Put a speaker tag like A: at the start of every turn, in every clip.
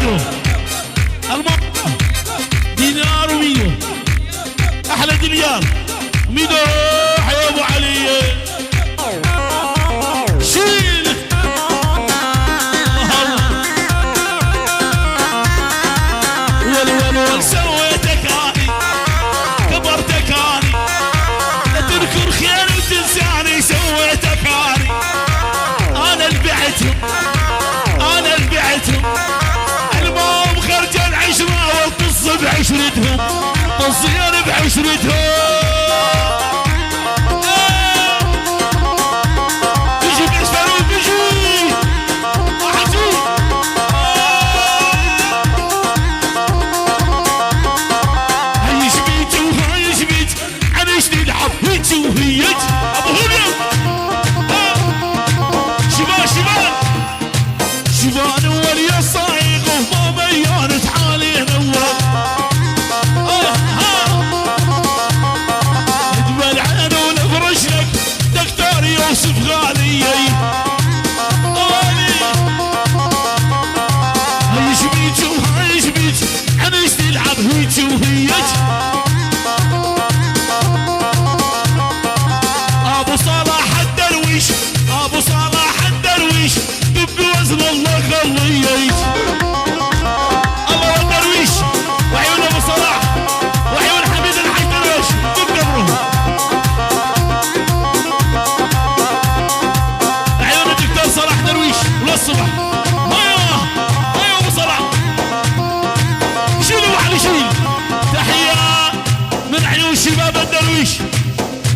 A: ميدو دينار وميدو احلى دينار ميدو يا ابو علي شيل ول سويتك اني كبرتك اني لا تذكر خير وتنساني سويتك اني انا اللي بعتهم انا اللي بعتهم المهم خرجان عشرة والقص بعشرتهم طصيان بعشرتهم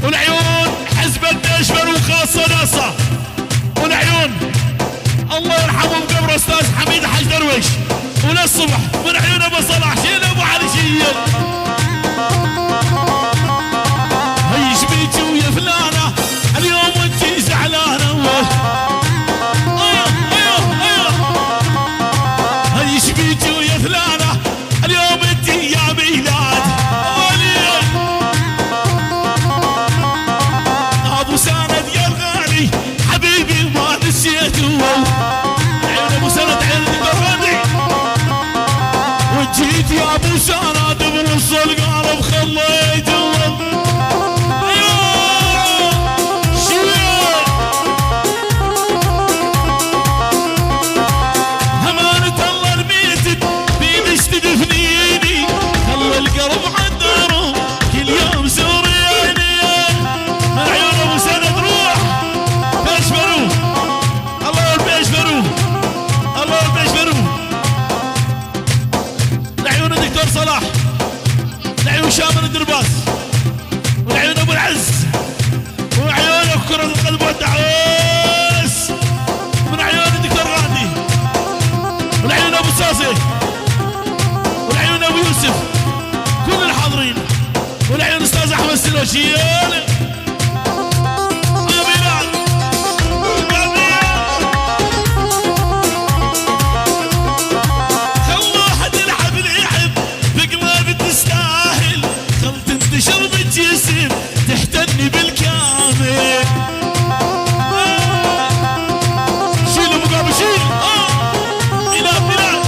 A: والعيون حزب الدشبر وخاصة ناصة والعيون الله يرحمه بقبر استاذ حميد حج درويش وللصبح من عيون ابو صلاح شيل ابو علي شيل هي شبيتي ويا فلانة اليوم انتي زعلانة هي شبيتي ويا فلانة اليوم انتي يا ميلاد ابو سند يا الغالي حبيبي ما نسيته عين ابو سند عين الغالي وجيت يا ابو سند بنص القلب خليته همانة الله رميتك بيدش تدفنيني خلى القلب عالدار كل يوم زوريني من عيون ابو سند روح بيشفروه الله بيشفروه الله بيشفروه لعيون الدكتور صلاح لعيون شامل الدرباس ولعيون ابو العز وعيون كرة القلب والدعوس من عيون الدكتور غاندي ولعيون ابو ساسي ولعيون ابو يوسف كل الحاضرين ولعيون استاذ احمد سلوشيال تحتني بالكامل شيل مقابل شيل ميلاد ميلاد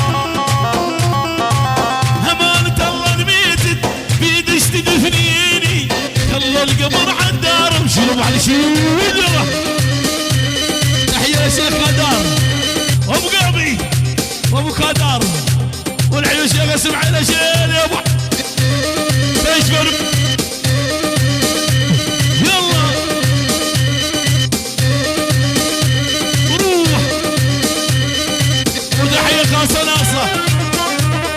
A: همانة الله نميتت بيدش تدفنيني خلى القمر عالدار شيل معلي شيل تحية يا شيخ قدار ابو قابي وابو قدار والعيوش يا قسم على شيل يا ابو ايش ناصة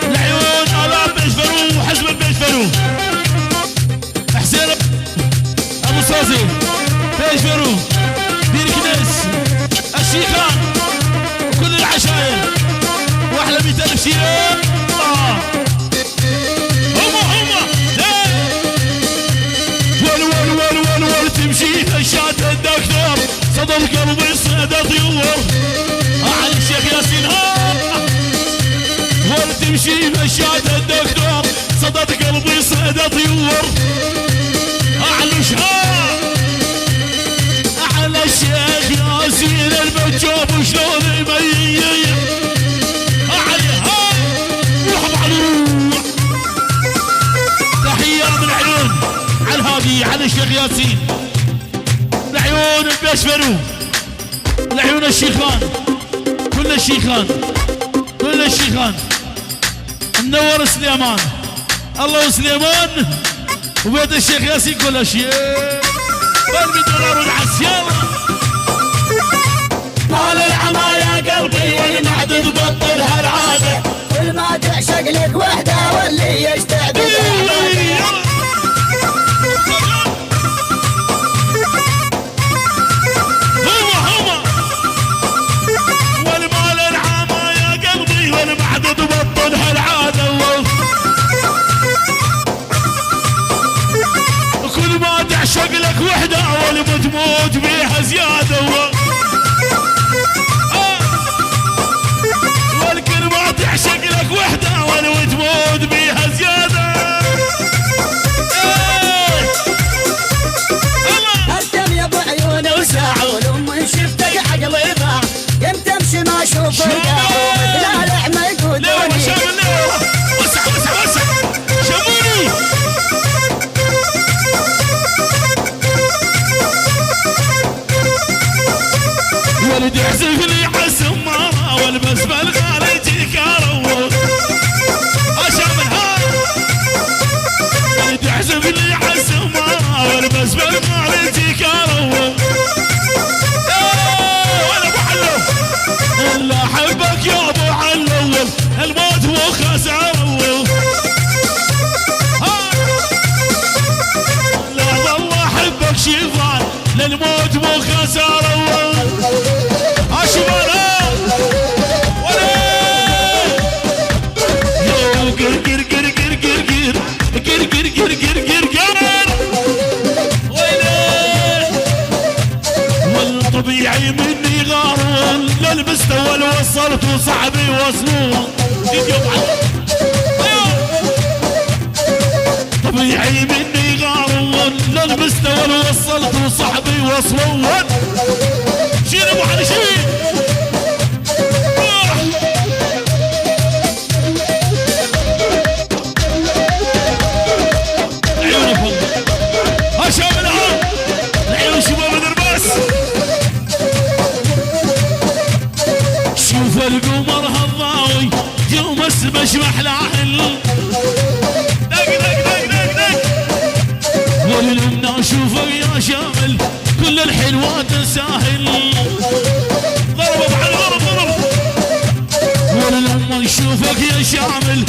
A: العيون آلام بيشفرو وحزب بيشفرو حسين ابو صازي بيشفرو دير كنيس الشيخان وكل العشاير واحلى 100,000 شيخ ول تمشي هشات الدكتور صدى القلب يصعد طيور على الشيخ ياسين تمشي مشات الدكتور صدى قلبي يصعد طيور اعلى شهر اعلى الشيخ ياسين المجوب وشلون يميز اعلى الشيخ ياسين، العيون البشبرو، العيون الشيخان، كل الشيخان، كل الشيخان. منور سليمان، الله وسليمان وبيت الشيخ ياسين كل شيء. $100 ونحس يلا.
B: مال العما يا قلبي والمعدد بطل هالعاده، كل ما تعشق لك وحده واللي يستعبد
A: هو والمال العما يا قلبي والمعدد بطل هالعاده، كل ما تعشق لك وحده واللي بتموت بيها زياده، والكل ما تعشق لك وحده ولو تموت بيها زياده.
B: هالدم يا ابو عيون وساعه، ولما شفتك عقلي ضاع، يم تمشي ما اشوف القاع مثل الاعمى يقودوني.
A: وسع وسع وسع شموني. ولد يعزف لي عالسماره والبس بالغالي تكارو اشامل ها. ولد يعزف لي عالسماره والبس بالغالي تكارو. ولا ابو علو الا احبك يا ابو علو، الموت مو خساره. لا والله احبك شيطان، للموت مو خساره. طبيعي مني غارون للمستوى اللي وصلت وصعب يوصلون. طبيعي مني غارون للمستوى اللي وصلت وصعب يوصلون. شيل ابو علي شيل. عيوني فضل هشام العام، العيون شباب درباس. شوف القمر هالضاوي يوم السبش محلاهل، دق دق دق دق دق. وللمنا اشوفك يا شامل كل الحلوات تساهل. ضرب بعد ضرب ضرب. وللما نشوفك يا شامل